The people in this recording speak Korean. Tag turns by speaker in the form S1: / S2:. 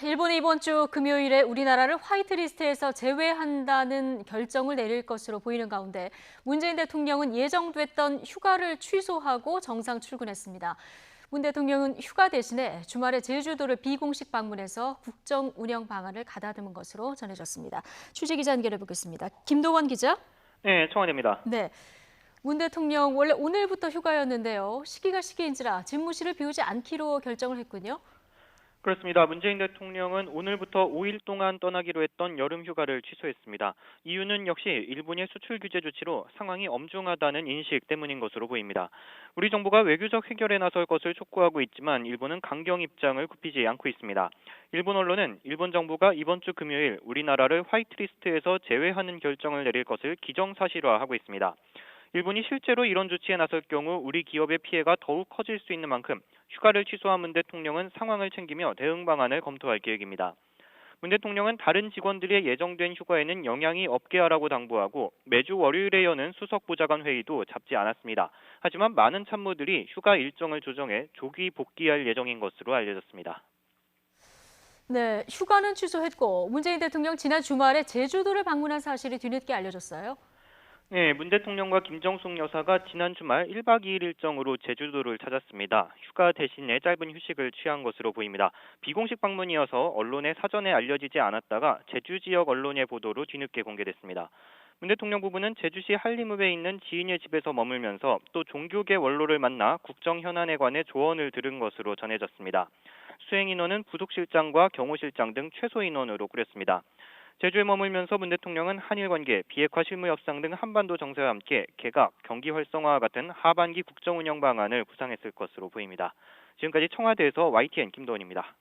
S1: 일본이 이번 주 금요일에 우리나라를 화이트리스트에서 제외한다는 결정을 내릴 것으로 보이는 가운데 문재인 대통령은 예정됐던 휴가를 취소하고 정상 출근했습니다. 문 대통령은 휴가 대신에 주말에 제주도를 비공식 방문해서 국정 운영 방안을 가다듬은 것으로 전해졌습니다. 취재 기자 연결해 보겠습니다. 김도원 기자.
S2: 네, 청와대입니다.
S1: 네. 문 대통령 원래 오늘부터 휴가였는데요. 시기가 시기인지라 집무실을 비우지 않기로 결정을 했군요.
S2: 그렇습니다. 문재인 대통령은 오늘부터 5일 동안 떠나기로 했던 여름 휴가를 취소했습니다. 이유는 역시 일본의 수출 규제 조치로 상황이 엄중하다는 인식 때문인 것으로 보입니다. 우리 정부가 외교적 해결에 나설 것을 촉구하고 있지만 일본은 강경 입장을 굽히지 않고 있습니다. 일본 언론은 일본 정부가 이번 주 금요일 우리나라를 화이트리스트에서 제외하는 결정을 내릴 것을 기정사실화하고 있습니다. 일본이 실제로 이런 조치에 나설 경우 우리 기업의 피해가 더욱 커질 수 있는 만큼 휴가를 취소한 문 대통령은 상황을 챙기며 대응 방안을 검토할 계획입니다. 문 대통령은 다른 직원들의 예정된 휴가에는 영향이 없게 하라고 당부하고 매주 월요일에 여는 수석 보좌관 회의도 잡지 않았습니다. 하지만 많은 참모들이 휴가 일정을 조정해 조기 복귀할 예정인 것으로 알려졌습니다.
S1: 네, 휴가는 취소했고 문재인 대통령 지난 주말에 제주도를 방문한 사실이 뒤늦게 알려졌어요.
S2: 네, 문 대통령과 김정숙 여사가 지난 주말 1박 2일 일정으로 제주도를 찾았습니다. 휴가 대신에 짧은 휴식을 취한 것으로 보입니다. 비공식 방문이어서 언론에 사전에 알려지지 않았다가 제주 지역 언론의 보도로 뒤늦게 공개됐습니다. 문 대통령 부부는 제주시 한림읍에 있는 지인의 집에서 머물면서 또 종교계 원로를 만나 국정 현안에 관해 조언을 들은 것으로 전해졌습니다. 수행 인원은 부속실장과 경호실장 등 최소 인원으로 꾸렸습니다. 제주에 머물면서 문 대통령은 한일 관계, 비핵화 실무 협상 등 한반도 정세와 함께 개각, 경기 활성화와 같은 하반기 국정 운영 방안을 구상했을 것으로 보입니다. 지금까지 청와대에서 YTN 김도원입니다.